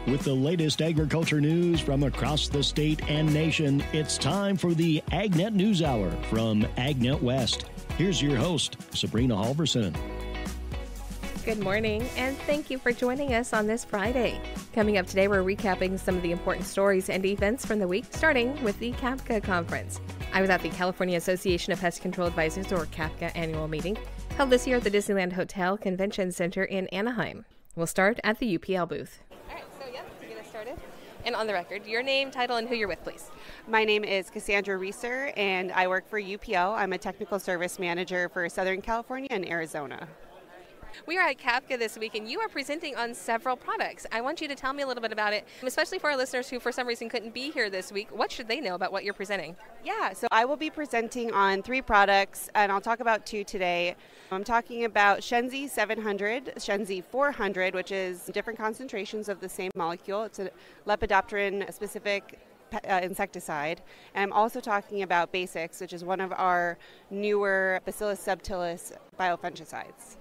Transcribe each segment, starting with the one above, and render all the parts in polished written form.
With the latest agriculture news from across the state and nation, it's time for the AgNet News Hour from AgNet West. Here's your host, Sabrina Halverson. Good morning, and thank you for joining us on this Friday. Coming up today, we're recapping some of the important stories and events from the week, starting with the CAPCA conference. I was at the California Association of Pest Control Advisors, or CAPCA, annual meeting, held this year at the Disneyland Hotel Convention Center in Anaheim. We'll start at the UPL booth. All right, so to get us started. And on the record, your name, title, and who you're with, please. My name is Cassandra Reeser, and I work for UPL. I'm a technical service manager for Southern California and Arizona. We are at CAPCA this week, and you are presenting on several products. I want you to tell me a little bit about it, especially for our listeners who for some reason couldn't be here this week. What should they know about what you're presenting? Yeah, so I will be presenting on 3 products, and I'll talk about 2 today. I'm talking about Shenzi 700, Shenzi 400, which is different concentrations of the same molecule. It's a lepidopteran-specific insecticide. And I'm also talking about Basics, which is one of our newer Bacillus subtilis biofungicides.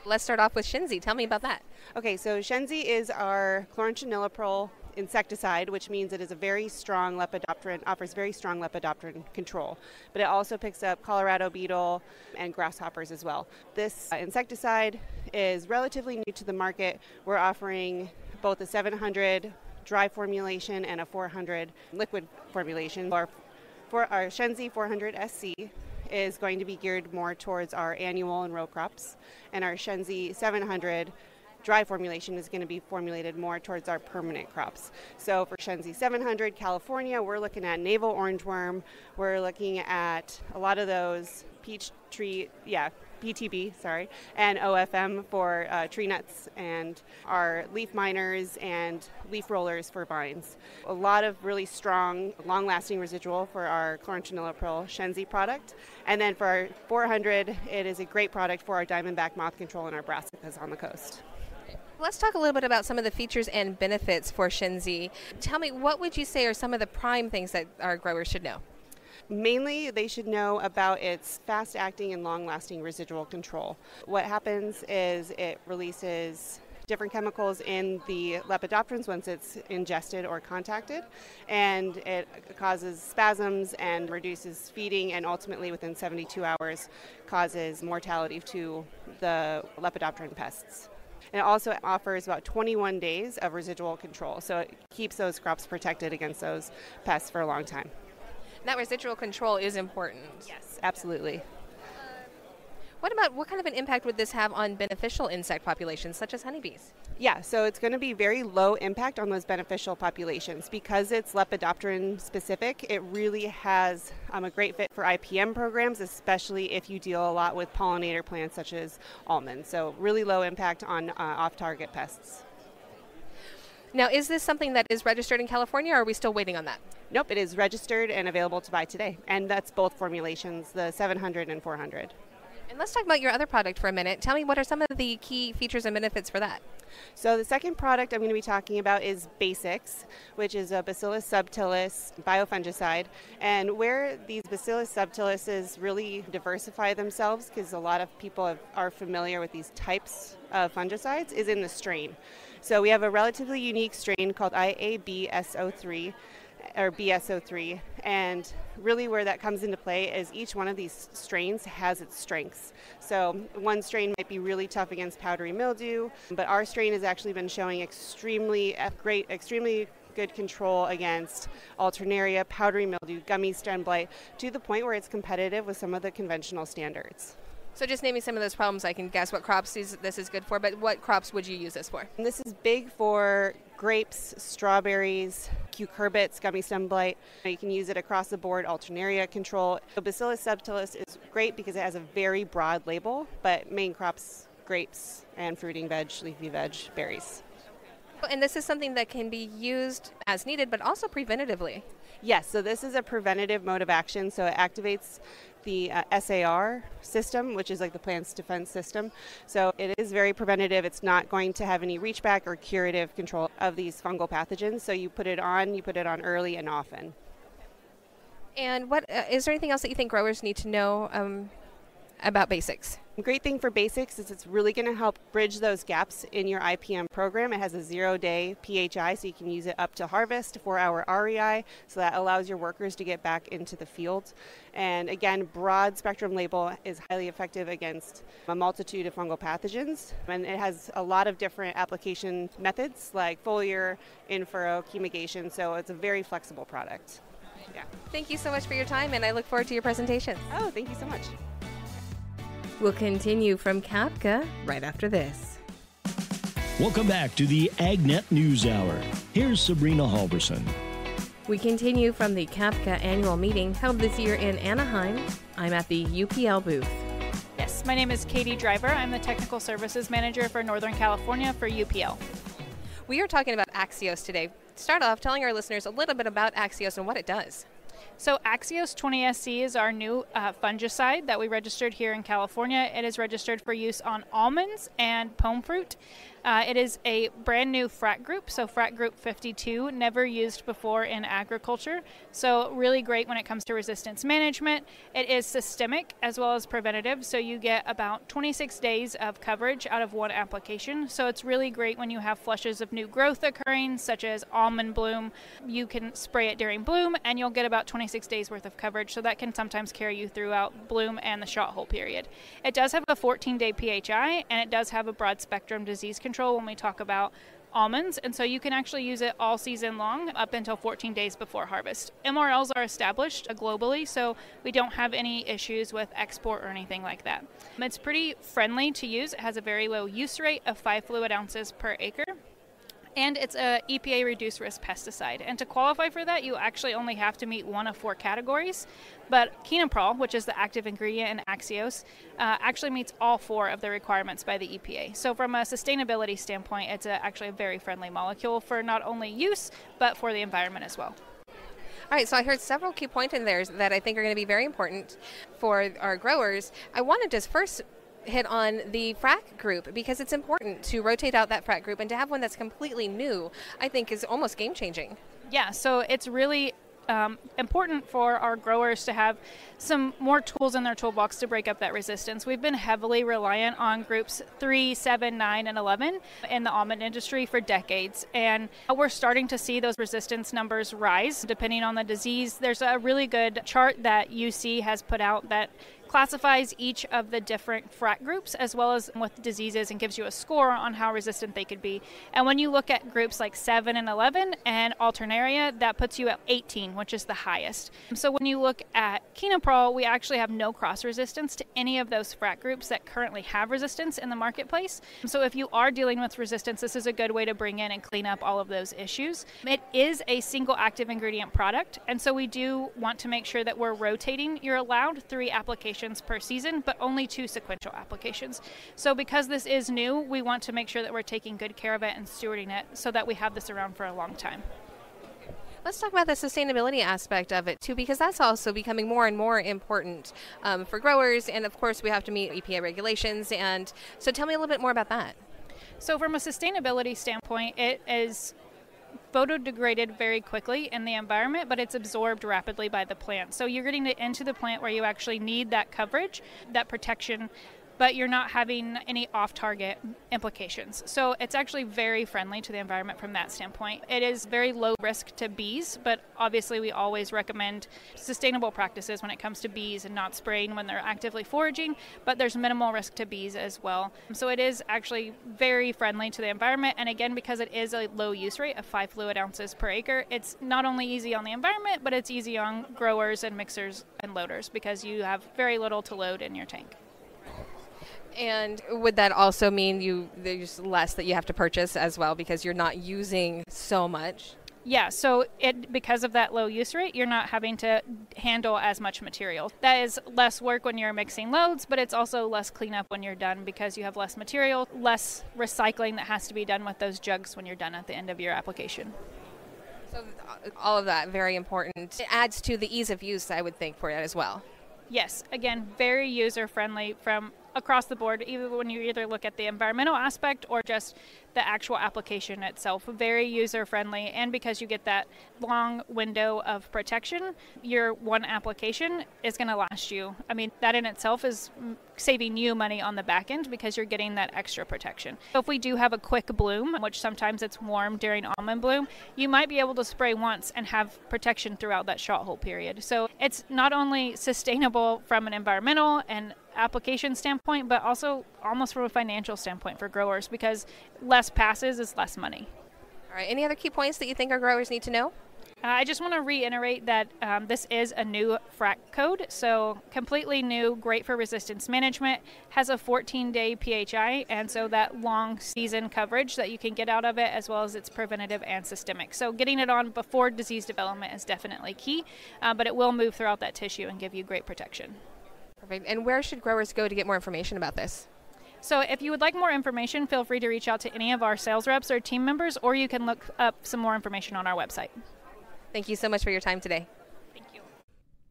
Let's start off with Shenzi. Tell me about that. Okay, so Shenzi is our chlorantraniliprole insecticide, which means it is a very strong lepidopteran, offers very strong lepidopteran control. But it also picks up Colorado beetle and grasshoppers as well. This insecticide is relatively new to the market. We're offering both a 700 dry formulation and a 400 liquid formulation. For our Shenzi 400 SC is going to be geared more towards our annual and row crops, and our Shenzi 700 dry formulation is going to be formulated more towards our permanent crops. So for Shenzi 700 California, we're looking at navel orangeworm, we're looking at a lot of those PTB, and OFM for tree nuts, and our leaf miners and leaf rollers for vines. A lot of really strong, long-lasting residual for our chlorantraniliprole Shenzi product. And then for our 400, it is a great product for our diamondback moth control and our brassicas on the coast. Let's talk a little bit about some of the features and benefits for Shenzi. Tell me, what would you say are some of the prime things that our growers should know? Mainly, they should know about its fast-acting and long-lasting residual control. What happens is it releases different chemicals in the lepidopterans once it's ingested or contacted, and it causes spasms and reduces feeding, and ultimately within 72 hours causes mortality to the lepidopteran pests. And it also offers about 21 days of residual control, so it keeps those crops protected against those pests for a long time. That residual control is important. Yes, absolutely. What kind of an impact would this have on beneficial insect populations, such as honeybees? Yeah, so it's going to be very low impact on those beneficial populations. Because it's lepidopteran specific, it really has a great fit for IPM programs, especially if you deal a lot with pollinator plants such as almonds. So really low impact on off-target pests. Now, is this something that is registered in California, or are we still waiting on that? Nope, it is registered and available to buy today. And that's both formulations, the 700 and 400. And let's talk about your other product for a minute. Tell me, what are some of the key features and benefits for that? So the second product I'm going to be talking about is Basics, which is a Bacillus subtilis biofungicide. And where these Bacillus subtilises really diversify themselves, because a lot of people are familiar with these types of fungicides, is in the strain. So we have a relatively unique strain called IABSO3, or BSO3, and really where that comes into play is each one of these strains has its strengths. So one strain might be really tough against powdery mildew, but our strain has actually been showing extremely good control against alternaria, powdery mildew, gummy stem blight, to the point where it's competitive with some of the conventional standards. So just name me some of those problems. I can guess what crops this is good for, but what crops would you use this for? And this is big for grapes, strawberries, cucurbits, gummy stem blight. You can use it across the board, alternaria control. So Bacillus subtilis is great because it has a very broad label, but main crops, grapes and fruiting veg, leafy veg, berries. And this is something that can be used as needed, but also preventatively. Yes, so this is a preventative mode of action. So it activates the SAR system, which is like the plant's defense system. So it is very preventative. It's not going to have any reach back or curative control of these fungal pathogens. So you put it on early and often. And what is there anything else that you think growers need to know about basics? Great thing for basics is it's really going to help bridge those gaps in your IPM program. It has a 0-day PHI, so you can use it up to harvest, 4-hour REI, so that allows your workers to get back into the field. And again, broad spectrum label is highly effective against a multitude of fungal pathogens, and it has a lot of different application methods like foliar, in-furrow, fumigation, so it's a very flexible product. Yeah. Thank you so much for your time, and I look forward to your presentation. Oh, thank you so much. We'll continue from CAPCA right after this. Welcome back to the AgNet News Hour. Here's Sabrina Halverson. We continue from the CAPCA annual meeting held this year in Anaheim. I'm at the UPL booth. Yes, my name is Katie Driver. I'm the Technical Services Manager for Northern California for UPL. We are talking about Axios today. Start off telling our listeners a little bit about Axios and what it does. So Axios 20SC is our new fungicide that we registered here in California. It is registered for use on almonds and pome fruit. It is a brand new frat group, so frat group 52, never used before in agriculture. So really great when it comes to resistance management. It is systemic as well as preventative, so you get about 26 days of coverage out of one application. So it's really great when you have flushes of new growth occurring, such as almond bloom. You can spray it during bloom and you'll get about 26 days worth of coverage, so that can sometimes carry you throughout bloom and the shot hole period. It does have a 14-day PHI, and it does have a broad spectrum disease control when we talk about almonds, and so you can actually use it all season long up until 14 days before harvest. MRLs are established globally, so we don't have any issues with export or anything like that. It's pretty friendly to use. It has a very low use rate of 5 fluid ounces per acre. And it's a EPA reduced risk pesticide. And to qualify for that, you actually only have to meet one of 4 categories. But quinoprol, which is the active ingredient in Axios, actually meets all 4 of the requirements by the EPA. So from a sustainability standpoint, it's actually a very friendly molecule for not only use, but for the environment as well. All right, so I heard several key points in there that I think are going to be very important for our growers. I wanted to first hit on the frac group because it's important to rotate out that frac group, and to have one that's completely new, I think, is almost game-changing. Yeah, so it's really important for our growers to have some more tools in their toolbox to break up that resistance. We've been heavily reliant on groups 3, 7, 9, and 11 in the almond industry for decades, and we're starting to see those resistance numbers rise depending on the disease. There's a really good chart that UC has put out that classifies each of the different frat groups as well as what the disease is, and gives you a score on how resistant they could be. And when you look at groups like 7 and 11 and Alternaria, that puts you at 18, which is the highest. So when you look at quinoprol, we actually have no cross resistance to any of those frat groups that currently have resistance in the marketplace. So if you are dealing with resistance, this is a good way to bring in and clean up all of those issues. It is a single active ingredient product, and so we do want to make sure that we're rotating. You're allowed 3 applications per season, but only 2 sequential applications. So because this is new, we want to make sure that we're taking good care of it and stewarding it so that we have this around for a long time. Let's talk about the sustainability aspect of it too, because that's also becoming more and more important for growers, and of course we have to meet EPA regulations. And so tell me a little bit more about that. So from a sustainability standpoint, it is photodegraded very quickly in the environment, but it's absorbed rapidly by the plant. So you're getting it into the plant where you actually need that coverage, that protection, but you're not having any off-target implications. So it's actually very friendly to the environment from that standpoint. It is very low risk to bees, but obviously we always recommend sustainable practices when it comes to bees and not spraying when they're actively foraging, but there's minimal risk to bees as well. So it is actually very friendly to the environment, and again, because it is a low use rate of 5 fluid ounces per acre, it's not only easy on the environment, but it's easy on growers and mixers and loaders because you have very little to load in your tank. And would that also mean there's less that you have to purchase as well because you're not using so much? Yeah, so because of that low use rate, you're not having to handle as much material. That is less work when you're mixing loads, but it's also less cleanup when you're done because you have less material, less recycling that has to be done with those jugs when you're done at the end of your application. So all of that, very important. It adds to the ease of use, I would think, for it as well. Yes, again, very user-friendly from across the board, even when you either look at the environmental aspect or just the actual application itself. Very user-friendly, and because you get that long window of protection, your one application is going to last you. I mean, that in itself is saving you money on the back end because you're getting that extra protection. So if we do have a quick bloom, which sometimes it's warm during almond bloom, you might be able to spray once and have protection throughout that shot hole period. So it's not only sustainable from an environmental and application standpoint, but also almost from a financial standpoint for growers, because less passes is less money. All right, any other key points that you think our growers need to know? I just want to reiterate that this is a new frac code, so completely new, great for resistance management, has a 14-day PHI, and so that long season coverage that you can get out of it, as well as its preventative and systemic. So getting it on before disease development is definitely key, but it will move throughout that tissue and give you great protection. Perfect. And where should growers go to get more information about this? So if you would like more information, feel free to reach out to any of our sales reps or team members, or you can look up some more information on our website. Thank you so much for your time today. Thank you.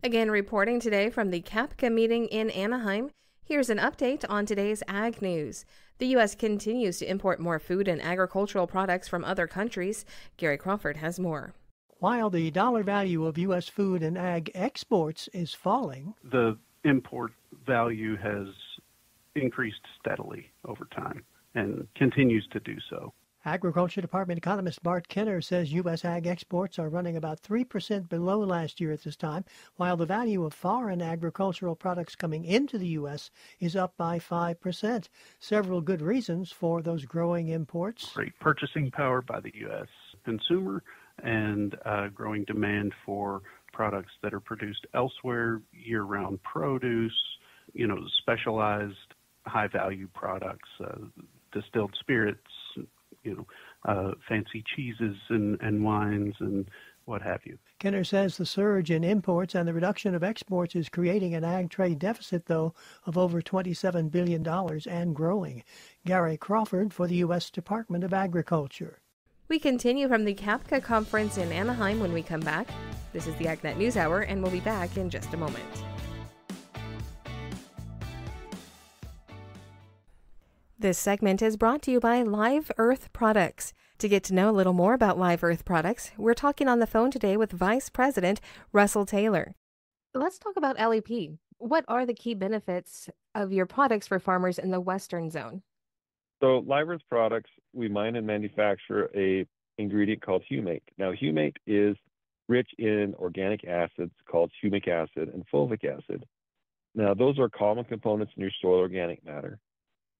Again, reporting today from the CAPCA meeting in Anaheim, here's an update on today's Ag News. The U.S. continues to import more food and agricultural products from other countries. Gary Crawford has more. While the dollar value of U.S. food and ag exports is falling, the import value has increased steadily over time and continues to do so. Agriculture Department economist Bart Kenner says U.S. ag exports are running about 3% below last year at this time, while the value of foreign agricultural products coming into the U.S. is up by 5%. Several good reasons for those growing imports. Great purchasing power by the U.S. consumer and growing demand for products that are produced elsewhere, year-round produce, specialized high-value products, distilled spirits, fancy cheeses and wines and what have you. Kenner says the surge in imports and the reduction of exports is creating an ag trade deficit, though, of over $27 billion and growing. Gary Crawford for the U.S. Department of Agriculture. We continue from the CAPCA conference in Anaheim when we come back. This is the AgNet News Hour, and we'll be back in just a moment. This segment is brought to you by Live Earth Products. To get to know a little more about Live Earth Products, we're talking on the phone today with Vice President Russell Taylor. Let's talk about LEP. What are the key benefits of your products for farmers in the Western Zone? So Live Earth Products, we mine and manufacture a ingredient called humate. Now, humate is rich in organic acids called humic acid and fulvic acid. Now, those are common components in your soil organic matter.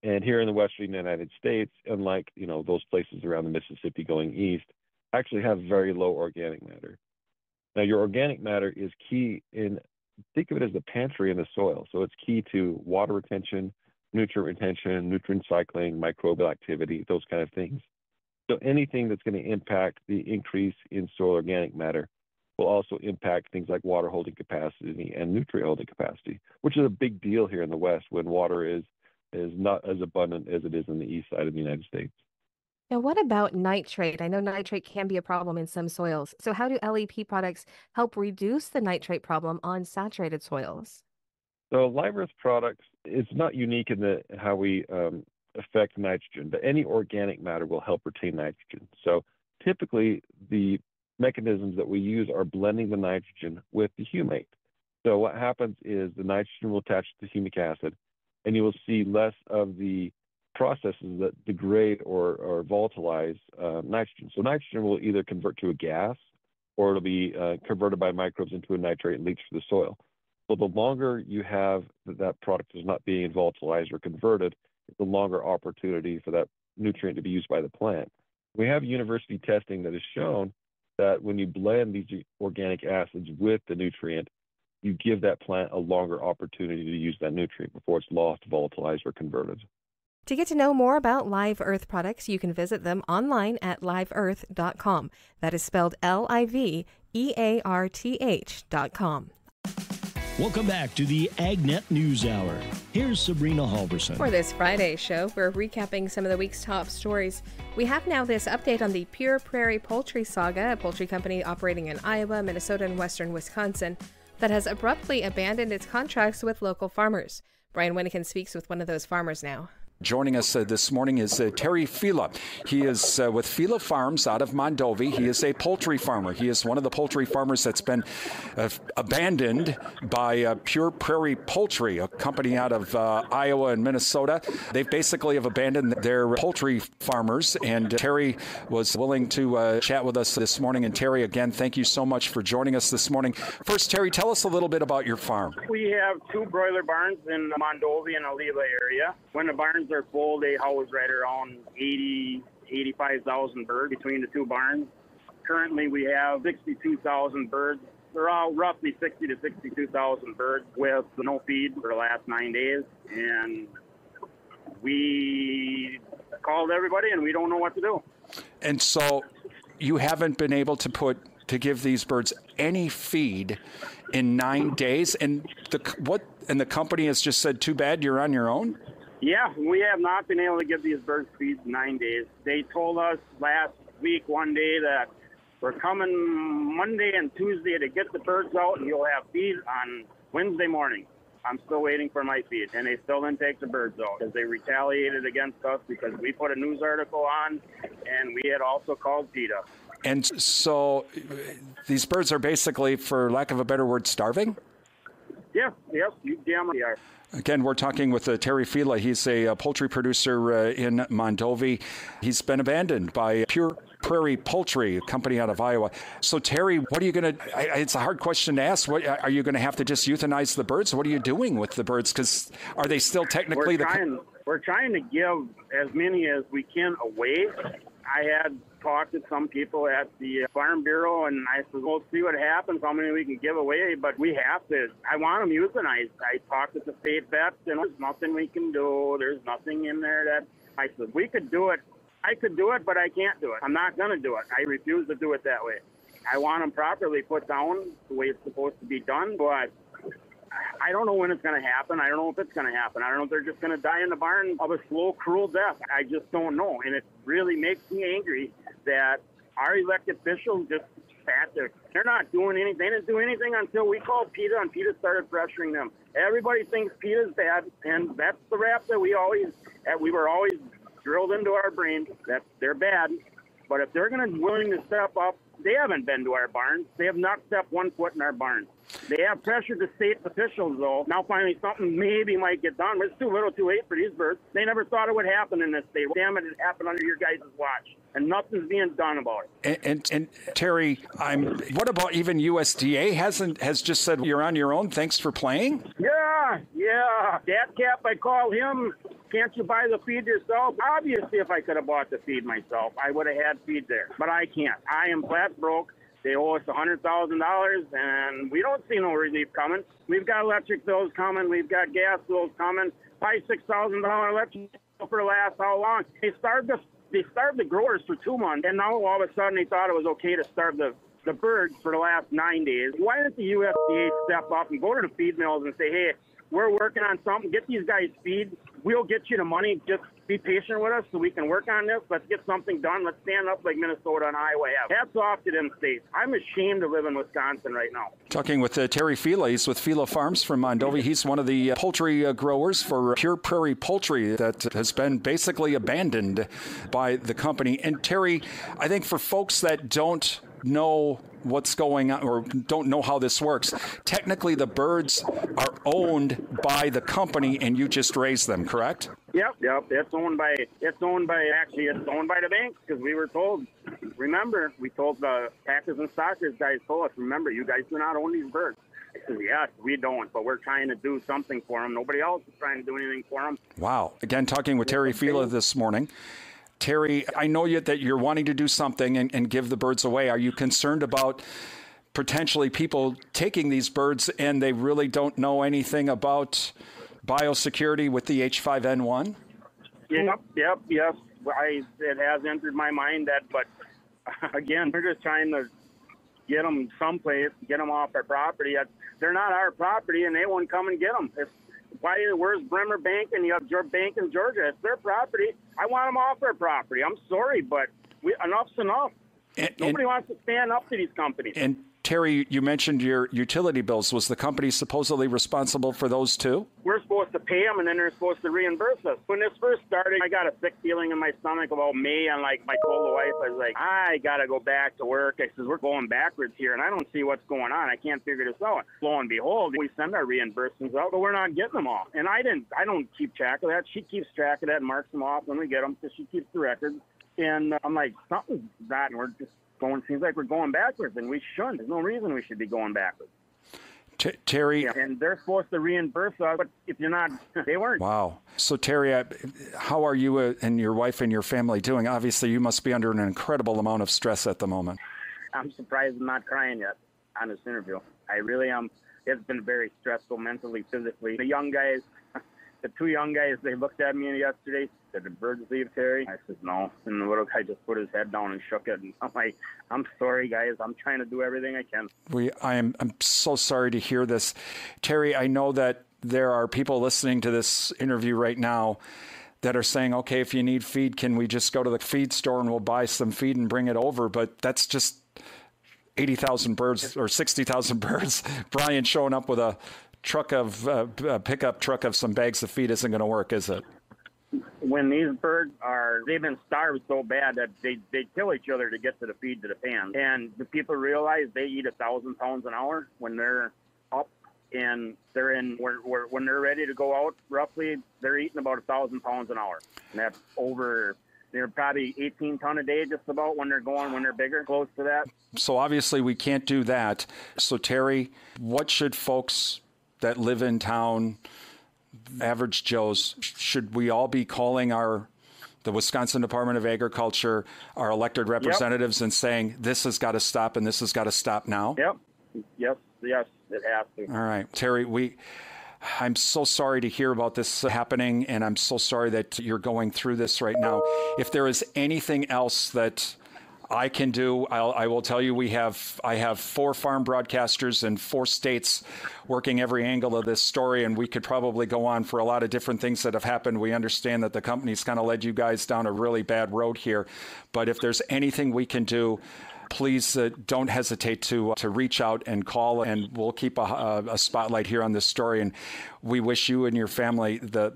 And here in the Western United States, unlike, those places around the Mississippi going east, actually have very low organic matter. Now, your organic matter is key think of it as the pantry in the soil. So it's key to water retention, nutrient retention, nutrient cycling, microbial activity, those kind of things. So anything that's going to impact the increase in soil organic matter will also impact things like water holding capacity and nutrient holding capacity, which is a big deal here in the West when water is not as abundant as it is in the east side of the United States. Now, what about nitrate? I know nitrate can be a problem in some soils. So how do LEP products help reduce the nitrate problem on saturated soils? So Live Earth Products, it's not unique in how we affect nitrogen, but any organic matter will help retain nitrogen. So typically the mechanisms that we use are blending the nitrogen with the humate. So what happens is the nitrogen will attach to the humic acid, and you will see less of the processes that degrade or volatilize nitrogen. So nitrogen will either convert to a gas, or it'll be converted by microbes into a nitrate and leach to the soil. So the longer you have that product is not being volatilized or converted, the longer opportunity for that nutrient to be used by the plant. We have university testing that has shown that when you blend these organic acids with the nutrient, you give that plant a longer opportunity to use that nutrient before it's lost, volatilized, or converted. To get to know more about Live Earth products, you can visit them online at liveearth.com. That is spelled LIVEARTH.com. Welcome back to the AgNet News Hour. Here's Sabrina Halverson. For this Friday show, we're recapping some of the week's top stories. We have now this update on the Pure Prairie Poultry Saga, a poultry company operating in Iowa, Minnesota, and western Wisconsin that has abruptly abandoned its contracts with local farmers. Brian Winnikin speaks with one of those farmers now. Joining us this morning is Terry Fila. He is with Fila Farms out of Mondovi. He is a poultry farmer. He is one of the poultry farmers that's been abandoned by Pure Prairie Poultry, a company out of Iowa and Minnesota. They basically have abandoned their poultry farmers, and Terry was willing to chat with us this morning. And Terry, again, thank you so much for joining us this morning. First, Terry, tell us a little bit about your farm. We have 2 broiler barns in the Mondovi and Oliva area. When the barns are full, they house right around 85,000 birds between the 2 barns. Currently, we have 62,000 birds. They're all roughly 60 to 62,000 birds with no feed for the last 9 days. And we called everybody, and we don't know what to do. And so you haven't been able to give these birds any feed in 9 days, and the company has just said, too bad, you're on your own? Yeah, we have not been able to give these birds feed in 9 days. They told us last week, one day, that we're coming Monday and Tuesday to get the birds out, and you'll have feed on Wednesday morning. I'm still waiting for my feed, and they still didn't take the birds out because they retaliated against us because we put a news article on, and we had also called PETA. And so these birds are basically, for lack of a better word, starving? Yeah, yep, you damn right are. Again, we're talking with Terry Fila. He's a poultry producer in Mondovi. He's been abandoned by Pure Prairie Poultry, a company out of Iowa. So, Terry, what are you going to – it's a hard question to ask. What, are you going to have to just euthanize the birds? What are you doing with the birds? Because are they still technically We're trying to give as many as we can away. I had talked to some people at the Farm Bureau, and I said, we'll see what happens, how many we can give away, but we have to. I want them euthanized. I talked with the state vets, and there's nothing we can do. There's nothing in there that I said, we could do it. I could do it, but I can't do it. I'm not going to do it. I refuse to do it that way. I want them properly put down the way it's supposed to be done, but I don't know when it's going to happen. I don't know if it's going to happen. I don't know if they're just going to die in the barn of a slow, cruel death. I just don't know. And it really makes me angry that our elected officials just sat there. They're not doing anything. They didn't do anything until we called PETA, and PETA started pressuring them. Everybody thinks PETA's bad, and that's the rap that we were always drilled into our brains, that they're bad. But if they're going to willing to step up, they haven't been to our barns. They have not stepped one foot in our barns. They have pressured the state officials, though. Now finally something maybe might get done, but it's too little too late for these birds. They never thought it would happen in this state. Damn it, it happened under your guys' watch, and nothing's being done about it. And Terry, what about even USDA has just said you're on your own, thanks for playing? Yeah. That Cap, I called him. Can't you buy the feed yourself? Obviously, if I could have bought the feed myself, I would have had feed there. But I can't. I am flat broke. They owe us $100,000, and we don't see no relief coming. We've got electric bills coming. We've got gas bills coming. $5,000-$6,000 electric bill for the last how long? They starved the growers for 2 months, and now all of a sudden they thought it was okay to starve the birds for the last 9 days. Why didn't the USDA step up and go to the feed mills and say, hey, we're working on something. Get these guys feed. We'll get you the money. Just be patient with us so we can work on this. Let's get something done. Let's stand up like Minnesota and Iowa have. Hats off to them states. I'm ashamed to live in Wisconsin right now. Talking with Terry Fila. He's with Fila Farms from Mondovi. He's one of the poultry growers for Pure Prairie Poultry that has been basically abandoned by the company. And Terry, I think for folks that don't know what's going on or don't know how this works, technically the birds are owned by the company and you just raise them, correct? Yep. It's owned by the banks, because we were told. Remember, we told the Packers and Stockers guys told us, remember, you guys do not own these birds. I said, yes, we don't, but we're trying to do something for them. Nobody else is trying to do anything for them. Wow. Again, talking with Terry Fila this morning. Terry, I know that you're wanting to do something and give the birds away. Are you concerned about potentially people taking these birds and they really don't know anything about biosecurity with the H5N1? Yep, yes. It has entered my mind that, but again, we're just trying to get them someplace, get them off our property. They're not our property, and they won't come and get them. Where's Bremer Bank and you have your bank in Georgia? It's their property. I want them off their property. I'm sorry, but enough's enough. Nobody wants to stand up to these companies. And Terry, you mentioned your utility bills. Was the company supposedly responsible for those too? We're supposed to pay them, and then they're supposed to reimburse us. When this first started, I got a sick feeling in my stomach about May, and I told the wife, I was like, I got to go back to work. I says, we're going backwards here, and I don't see what's going on. I can't figure this out. Lo and behold, we send our reimbursements out, but we're not getting them all. And I don't keep track of that. She keeps track of that and marks them off when we get them, because she keeps the records. And I'm like, something's that, and we're just going, seems like we're going backwards, and we shouldn't. There's no reason we should be going backwards. Terry. Yeah, and they're supposed to reimburse us, but if you're not, they weren't. Wow. So, Terry, how are you and your wife and your family doing? Obviously, you must be under an incredible amount of stress at the moment. I'm surprised I'm not crying yet on this interview. I really am. It's been very stressful mentally, physically. The young guys, the two young guys, they looked at me yesterday, said, "Did birds leave, Terry?" I said, "No." And the little guy just put his head down and shook it. And I'm like, "I'm sorry, guys. I'm trying to do everything I can." I'm so sorry to hear this. Terry, I know that there are people listening to this interview right now that are saying, okay, if you need feed, can we just go to the feed store and we'll buy some feed and bring it over? But that's just 80,000 birds or 60,000 birds. Brian showing up with a pickup truck of some bags of feed isn't going to work, is it? When these birds they've been starved so bad that they kill each other to get to the feed to the pan. And the people realize they eat 1,000 pounds an hour when they're up, and they're when they're ready to go out, roughly, they're eating about 1,000 pounds an hour. And that's over, they're probably 18 ton a day just about when they're bigger, close to that. So obviously we can't do that. So Terry, what should folks that live in town, average Joes, should we all be calling the Wisconsin Department of Agriculture, our elected representatives, and saying this has got to stop and this has got to stop now? Yep. Yes, it has to. All right, Terry, I'm so sorry to hear about this happening, and I'm so sorry that you're going through this right now. If there is anything else that I can do, I will tell you I have 4 farm broadcasters in 4 states working every angle of this story, and we could probably go on for a lot of different things that have happened. We understand that the company's kind of led you guys down a really bad road here, but if there's anything we can do, please don't hesitate to reach out and call, and we'll keep a spotlight here on this story. And we wish you and your family the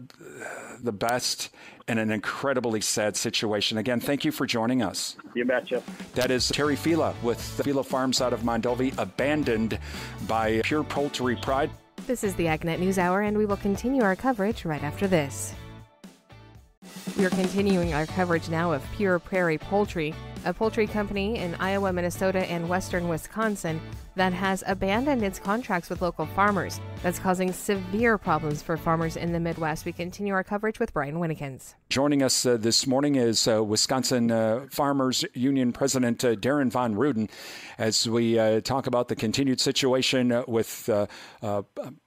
best in an incredibly sad situation. Again, thank you for joining us. You betcha. That is Terry Fila with Fila Farms out of Mondovi, abandoned by Pure Poultry Pride. This is the AgNet News Hour, and we will continue our coverage right after this. We are continuing our coverage now of Pure Prairie Poultry, a poultry company in Iowa, Minnesota, and western Wisconsin that has abandoned its contracts with local farmers. That's causing severe problems for farmers in the Midwest. We continue our coverage with Brian Winnikins. Joining us this morning is Wisconsin Farmers Union President Darren Von Ruden as we talk about the continued situation with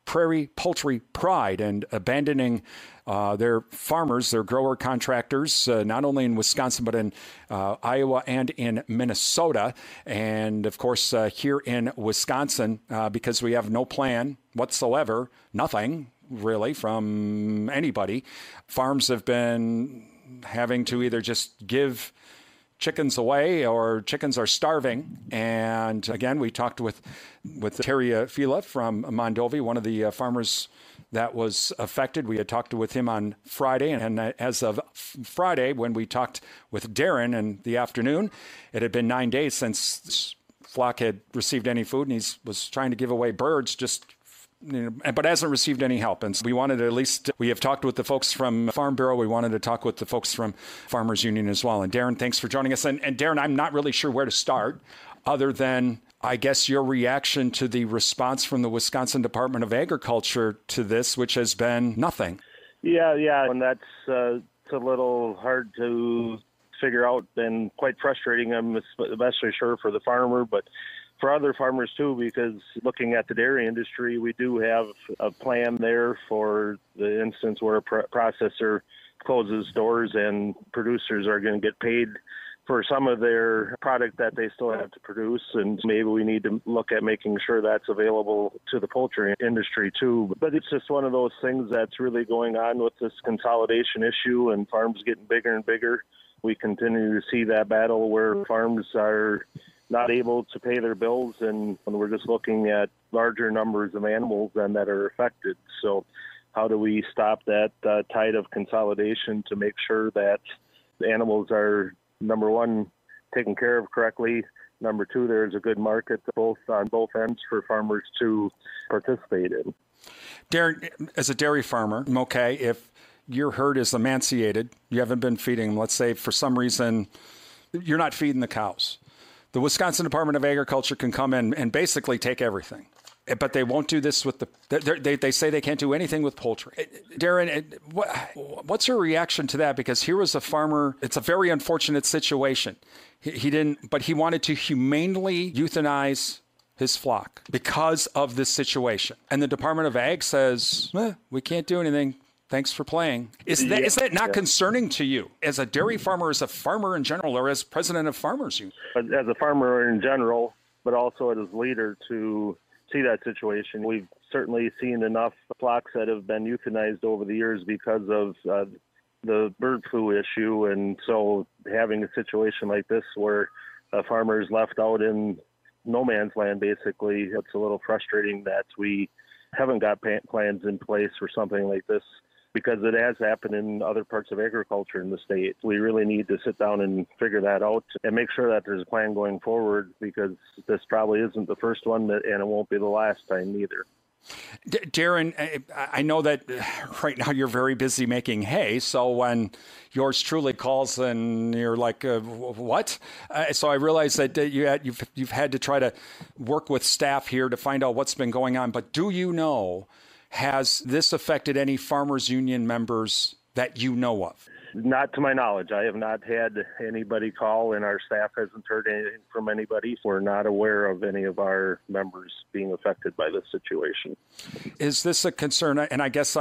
Prairie Poultry Pride and abandoning their farmers, their grower contractors, not only in Wisconsin, but in Iowa and in Minnesota. And of course, here in Wisconsin, because we have no plan whatsoever, nothing really from anybody, farms have been having to either just give chickens away or chickens are starving. And again, we talked with Terry Fila from Mondovi, one of the farmers that was affected. We had talked with him on Friday, and as of Friday, when we talked with Darren in the afternoon, it had been 9 days since this flock had received any food, and he was trying to give away birds, but hasn't received any help. And so we wanted to we have talked with the folks from Farm Bureau. We wanted to talk with the folks from Farmers Union as well. And Darren, thanks for joining us. And Darren, I'm not really sure where to start other than, I guess, your reaction to the response from the Wisconsin Department of Agriculture to this, which has been nothing. Yeah, and that's it's a little hard to figure out and quite frustrating. I'm especially sure for the farmer, but for other farmers too, because looking at the dairy industry, we do have a plan there for the instance where a processor closes doors and producers are going to get paid for some of their product that they still have to produce. And maybe we need to look at making sure that's available to the poultry industry too. But it's just one of those things that's really going on with this consolidation issue and farms getting bigger and bigger. We continue to see that battle where farms are not able to pay their bills, and we're just looking at larger numbers of animals then that are affected. So how do we stop that tide of consolidation to make sure that the animals are, number one, taken care of correctly, number two, there's a good market on both ends for farmers to participate in. Darren, as a dairy farmer, okay, if your herd is emaciated, you haven't been feeding them, let's say for some reason you're not feeding the cows, the Wisconsin Department of Agriculture can come in and basically take everything. But they won't do this with they say they can't do anything with poultry. Darren, what's your reaction to that? Because here was a farmer, it's a very unfortunate situation. He didn't, but he wanted to humanely euthanize his flock because of this situation. And the Department of Ag says, we can't do anything. Thanks for playing. Is that not concerning to you as a dairy farmer, as a farmer in general, or as president of Farmers Union? As a farmer in general, but also as a leader to see that situation. We've certainly seen enough flocks that have been euthanized over the years because of the bird flu issue. And so having a situation like this where a farmer is left out in no man's land, basically, it's a little frustrating that we haven't got plans in place for something like this, because it has happened in other parts of agriculture in the state. We really need to sit down and figure that out and make sure that there's a plan going forward, because this probably isn't the first one, and it won't be the last time either. Darren, I know that right now you're very busy making hay, so when yours truly calls and you're like, what? So I realize that you've had to try to work with staff here to find out what's been going on. But do you know, has this affected any Farmers Union members that you know of? Not to my knowledge. I have not had anybody call, and our staff hasn't heard anything from anybody. We're not aware of any of our members being affected by this situation. Is this a concern? And I guess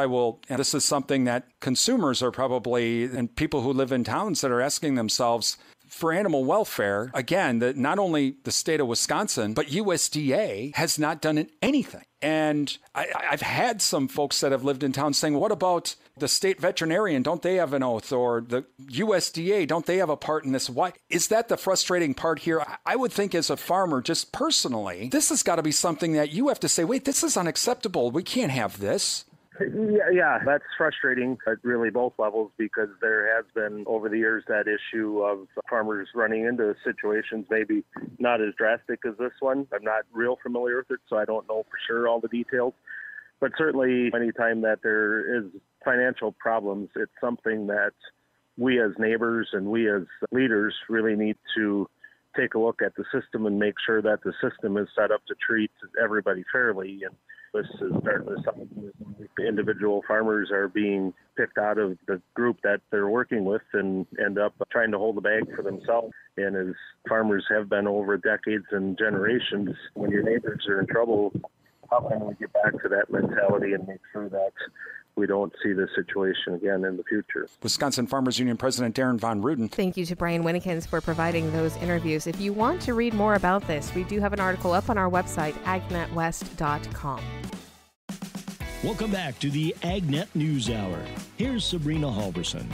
this is something that consumers are probably, and people who live in towns that are asking themselves, for animal welfare, again, that not only the state of Wisconsin, but USDA has not done anything. And I've had some folks that have lived in town saying, what about the state veterinarian? Don't they have an oath? Or the USDA, don't they have a part in this? Why is that the frustrating part here? I would think as a farmer, just personally, this has got to be something that you have to say, wait, this is unacceptable. We can't have this. Yeah, that's frustrating at really both levels, because there has been over the years that issue of farmers running into situations maybe not as drastic as this one. I'm not real familiar with it, so I don't know for sure all the details. But certainly anytime that there is financial problems, it's something that we as neighbors and we as leaders really need to take a look at the system and make sure that the system is set up to treat everybody fairly. And this is starting to something the individual farmers are being picked out of the group that they're working with and end up trying to hold the bag for themselves. And as farmers have been over decades and generations, when your neighbors are in trouble, how can we get back to that mentality and make sure that we don't see this situation again in the future? Wisconsin Farmers Union President Darren Von Ruden. Thank you to Brian Winnikins for providing those interviews. If you want to read more about this, we do have an article up on our website, agnetwest.com. Welcome back to the AgNet News Hour. Here's Sabrina Halverson.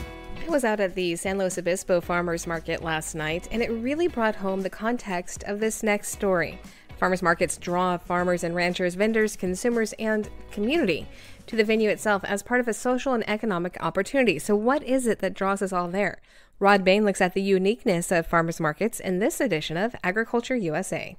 I was out at the San Luis Obispo Farmers Market last night, and it really brought home the context of this next story. Farmers markets draw farmers and ranchers, vendors, consumers, and community to the venue itself as part of a social and economic opportunity. So what is it that draws us all there? Rod Bain looks at the uniqueness of farmers markets in this edition of Agriculture USA.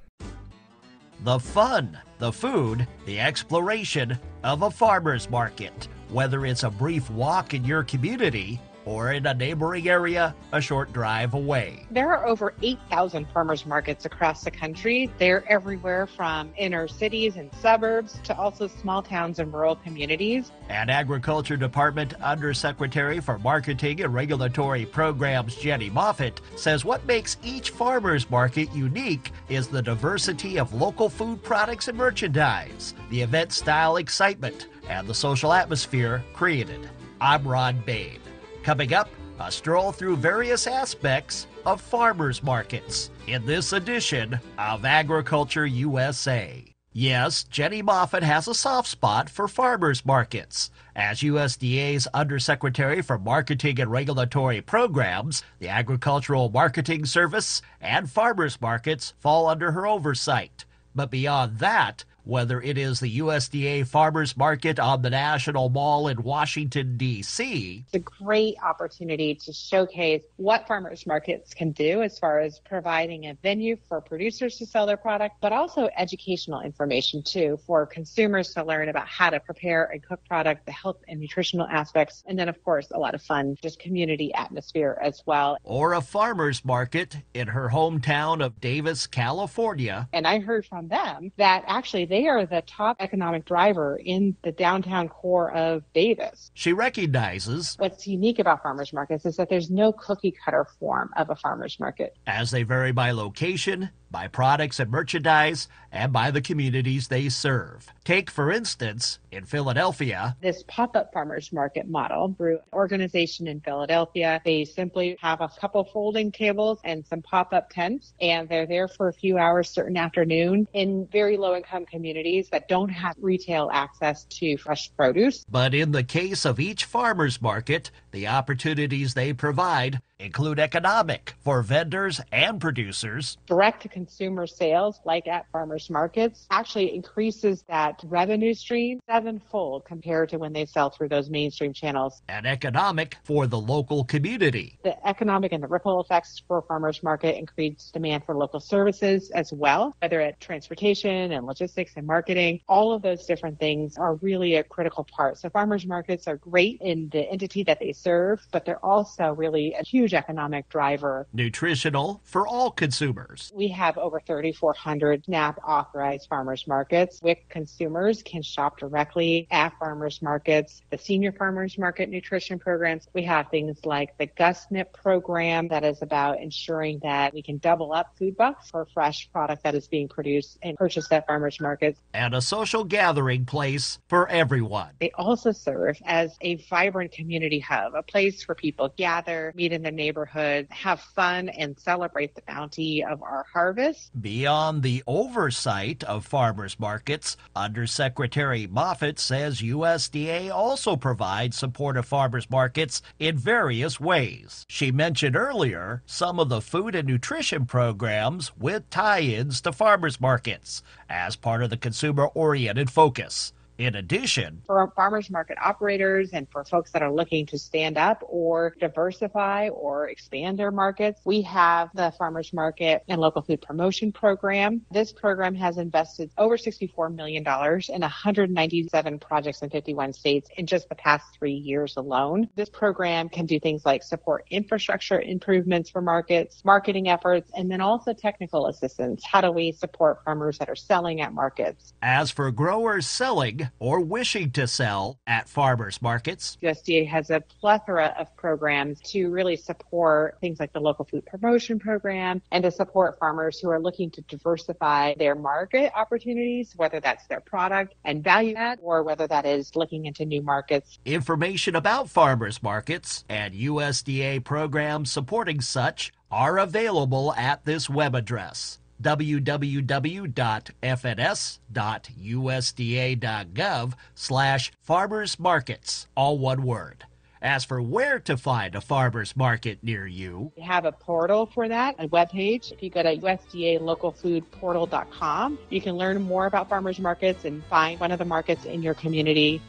The fun, the food, the exploration of a farmer's market. Whether it's a brief walk in your community or in a neighboring area a short drive away. There are over 8,000 farmers markets across the country. They're everywhere from inner cities and suburbs to also small towns and rural communities. And Agriculture Department Undersecretary for Marketing and Regulatory Programs Jenny Moffitt says what makes each farmer's market unique is the diversity of local food products and merchandise, the event-style excitement, and the social atmosphere created. I'm Rod Bain. Coming up, a stroll through various aspects of farmers markets in this edition of Agriculture USA. Yes, Jenny Moffett has a soft spot for farmers markets. As USDA's Undersecretary for Marketing and Regulatory Programs, the Agricultural Marketing Service and farmers markets fall under her oversight. But beyond that, whether it is the USDA Farmers Market on the National Mall in Washington, D.C. It's a great opportunity to showcase what farmers markets can do as far as providing a venue for producers to sell their product, but also educational information too for consumers to learn about how to prepare and cook product, the health and nutritional aspects, and then of course a lot of fun, just community atmosphere as well. Or a farmers market in her hometown of Davis, California. And I heard from them that actually they are the top economic driver in the downtown core of Davis. She recognizes what's unique about farmers markets is that there's no cookie cutter form of a farmers market, as they vary by location, by products and merchandise, and by the communities they serve. Take, for instance, in Philadelphia, this pop-up farmers market model through an organization in Philadelphia. They simply have a couple folding tables and some pop-up tents, and they're there for a few hours certain afternoon in very low-income communities that don't have retail access to fresh produce. But in the case of each farmers market, the opportunities they provide include economic for vendors and producers. Direct-to-consumer sales, like at farmers markets, actually increases that revenue stream sevenfold compared to when they sell through those mainstream channels. And economic for the local community. The economic and the ripple effects for farmers market increase demand for local services as well, whether it's transportation and logistics and marketing. All of those different things are really a critical part. So farmers markets are great in the entity that they serve, but they're also really a huge economic driver. Nutritional for all consumers. We have over 3,400 SNAP authorized farmers markets. WIC consumers can shop directly at farmers markets. The senior farmers market nutrition programs, we have things like the GusNIP program that is about ensuring that we can double up food bucks for fresh product that is being produced and purchased at farmers markets. And a social gathering place for everyone. They also serve as a vibrant community hub, a place where people gather, meet in the neighborhood, have fun, and celebrate the bounty of our harvest. Beyond the oversight of farmers markets, Undersecretary Moffett says USDA also provides support of farmers markets in various ways. She mentioned earlier some of the food and nutrition programs with tie-ins to farmers markets as part of the consumer-oriented focus. In addition, for farmers market operators and for folks that are looking to stand up or diversify or expand their markets, we have the Farmers Market and Local Food Promotion Program. This program has invested over $64 million in 197 projects in 51 states in just the past 3 years alone. This program can do things like support infrastructure improvements for markets, marketing efforts, and then also technical assistance. How do we support farmers that are selling at markets? As for growers selling or wishing to sell at farmers markets, USDA has a plethora of programs to really support things like the Local Food Promotion Program and to support farmers who are looking to diversify their market opportunities, whether that's their product and value add or whether that is looking into new markets. Information about farmers markets and USDA programs supporting such are available at this web address, www.fns.usda.gov/farmersmarkets, all one word. As for where to find a farmer's market near you, we have a portal for that, a webpage. If you go to USDALocalFoodPortal.com, you can learn more about farmers markets and find one of the markets in your community.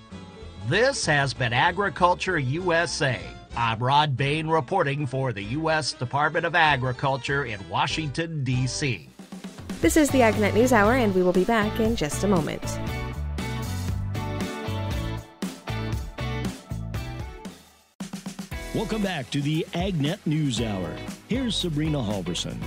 This has been Agriculture USA. I'm Rod Bain reporting for the U.S. Department of Agriculture in Washington, D.C. This is the AgNet News Hour, and we will be back in just a moment. Welcome back to the AgNet News Hour. Here's Sabrina Halverson.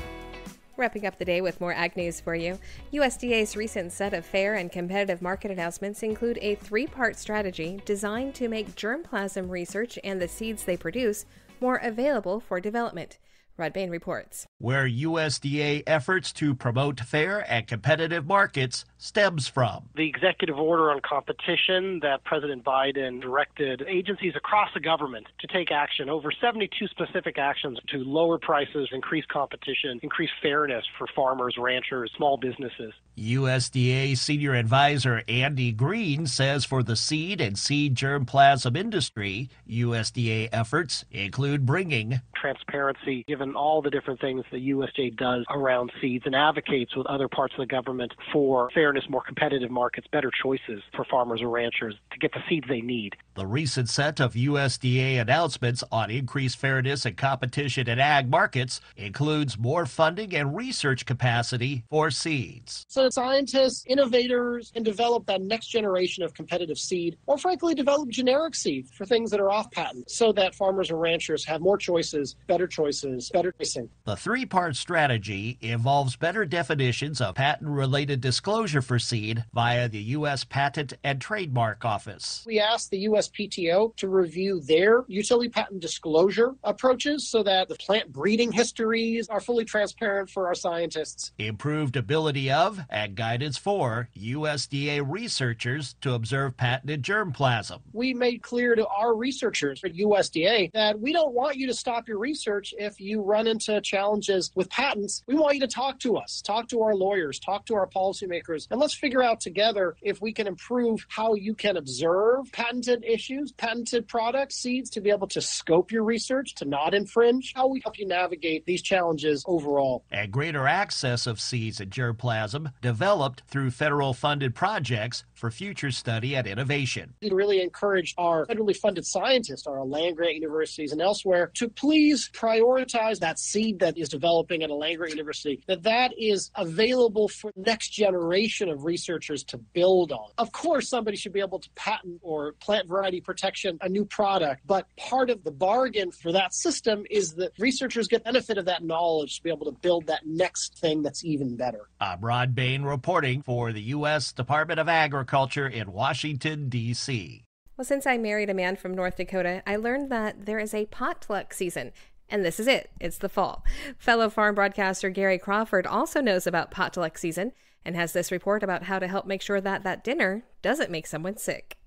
Wrapping up the day with more ag news for you. USDA's recent set of fair and competitive market announcements include a 3-part strategy designed to make germplasm research and the seeds they produce more available for development. Rod Bain reports. Where USDA efforts to promote fair and competitive markets stems from. The executive order on competition that President Biden directed agencies across the government to take action, over 72 specific actions to lower prices, increase competition, increase fairness for farmers, ranchers, small businesses. USDA Senior Advisor Andy Green says for the seed and seed germplasm industry, USDA efforts include bringing transparency, given all the different things the USDA does around seeds, and advocates with other parts of the government for fairness, more competitive markets, better choices for farmers or ranchers to get the seeds they need. The recent set of USDA announcements on increased fairness and competition in ag markets includes more funding and research capacity for seeds. So that scientists, innovators can develop that next generation of competitive seed, or frankly develop generic seed for things that are off patent, so that farmers and ranchers have more choices, better pricing. The three-part strategy involves better definitions of patent-related disclosure for seed via the U.S. Patent and Trademark Office. We asked the USPTO to review their utility patent disclosure approaches so that the plant breeding histories are fully transparent for our scientists. Improved ability of and guidance for USDA researchers to observe patented germplasm. We made clear to our researchers at USDA that we don't want you to stop your research if you run into challenges with patents. We want you to talk to us, talk to our lawyers, talk to our policymakers, and let's figure out together if we can improve how you can observe patented issues, patented products, seeds, to be able to scope your research, to not infringe, how we help you navigate these challenges overall. And greater access of seeds and germplasm developed through federal funded projects for future study and innovation. We really encourage our federally funded scientists, our land-grant universities and elsewhere, to please prioritize that seed that is developing at a land-grant university, that is available for the next generation of researchers to build on. Of course, somebody should be able to patent or plant variety protection a new product, but part of the bargain for that system is that researchers get benefit of that knowledge to be able to build that next thing that's even better. I'm Rod Bain reporting for the U.S. Department of Agriculture in Washington, D.C. Well, since I married a man from North Dakota, I learned that there is a potluck season. And this is it. It's the fall. Fellow farm broadcaster Gary Crawford also knows about potluck season and has this report about how to help make sure that that dinner doesn't make someone sick.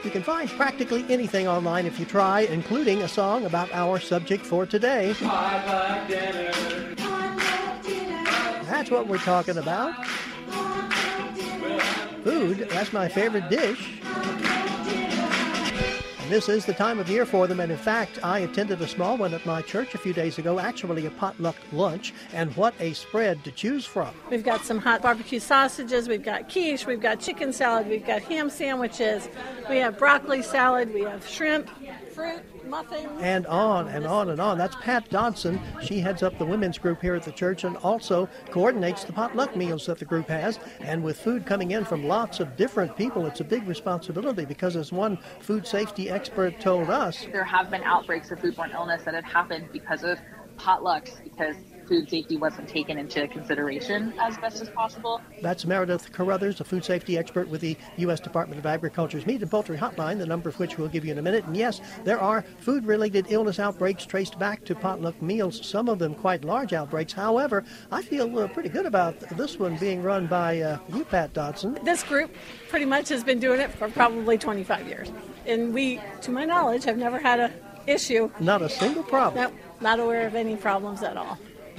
You can find practically anything online if you try, including a song about our subject for today. Potluck dinner. Potluck dinner. That's what we're talking about. Food, that's my favorite dish. This is the time of year for them, and in fact, I attended a small one at my church a few days ago, actually a potluck lunch, and what a spread to choose from. We've got some hot barbecue sausages, we've got quiche, we've got chicken salad, we've got ham sandwiches, we have broccoli salad, we have shrimp, fruit, muffins. And on and on and on. That's Pat Dodson. She heads up the women's group here at the church and also coordinates the potluck meals that the group has. And with food coming in from lots of different people, it's a big responsibility because, as one food safety expert told us, there have been outbreaks of foodborne illness that have happened because of potlucks, because food safety wasn't taken into consideration as best as possible. That's Meredith Carruthers, a food safety expert with the U.S. Department of Agriculture's Meat and Poultry Hotline, the number of which we'll give you in a minute. And yes, there are food-related illness outbreaks traced back to potluck meals, some of them quite large outbreaks. However, I feel pretty good about this one being run by you, Pat Dodson. This group pretty much has been doing it for probably 25 years. And we, to my knowledge, have never had an issue. Not a single problem. Nope, not aware of any problems at all.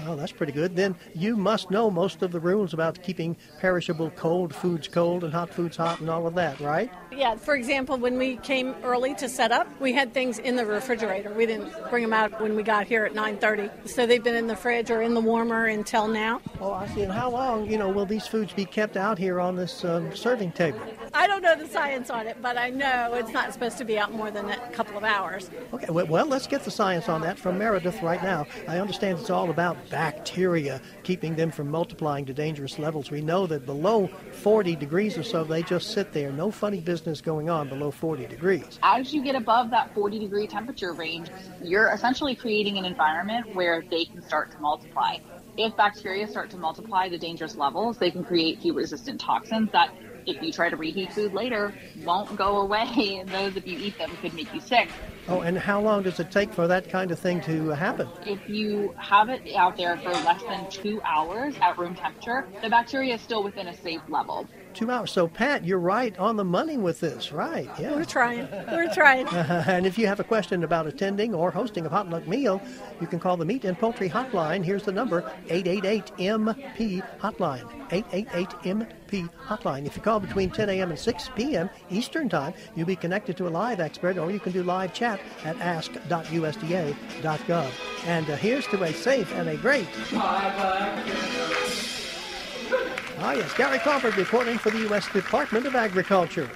Oh, that's pretty good. Then you must know most of the rules about keeping perishable cold foods cold and hot foods hot and all of that, right? Yeah, for example, when we came early to set up, we had things in the refrigerator. We didn't bring them out when we got here at 9:30. So they've been in the fridge or in the warmer until now. Oh, I see. And how long, will these foods be kept out here on this serving table? I don't know the science on it, but I know it's not supposed to be out more than a couple of hours. Okay, well, let's get the science on that from Meredith right now. I understand it's all about bacteria, keeping them from multiplying to dangerous levels. We know that below 40 degrees or so, they just sit there. No funny business going on below 40 degrees. As you get above that 40-degree temperature range, you're essentially creating an environment where they can start to multiply. If bacteria start to multiply to dangerous levels, they can create heat-resistant toxins that, if you try to reheat food later, won't go away, and those, if you eat them, could make you sick. Oh, and how long does it take for that kind of thing to happen? If you have it out there for less than 2 hours at room temperature, the bacteria is still within a safe level. 2 hours. So, Pat, you're right on the money with this, right? Yeah. We're trying. We're trying. And if you have a question about attending or hosting a potluck meal, you can call the Meat and Poultry Hotline. Here's the number, 888-MP Hotline, 888-MP Hotline. If you call between 10 a.m. and 6 p.m. Eastern Time, you'll be connected to a live expert, or you can do live chat at ask.usda.gov. And here's to a safe and a great... Ah, yes, Gary Crawford reporting for the U.S. Department of Agriculture.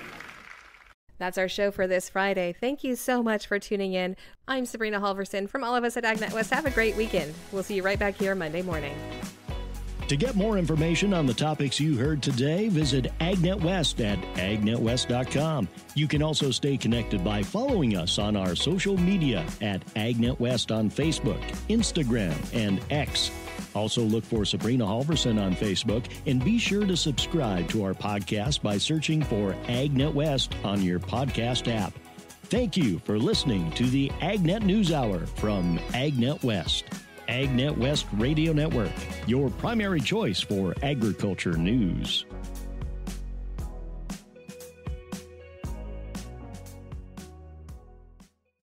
That's our show for this Friday. Thank you so much for tuning in. I'm Sabrina Halverson. From all of us at AgNet West, have a great weekend. We'll see you right back here Monday morning. To get more information on the topics you heard today, visit AgNet West at agnetwest.com. You can also stay connected by following us on our social media at AgNet West on Facebook, Instagram, and X. Also look for Sabrina Halverson on Facebook, and be sure to subscribe to our podcast by searching for AgNet West on your podcast app. Thank you for listening to the AgNet News Hour from AgNet West. AgNet West Radio Network, your primary choice for agriculture news.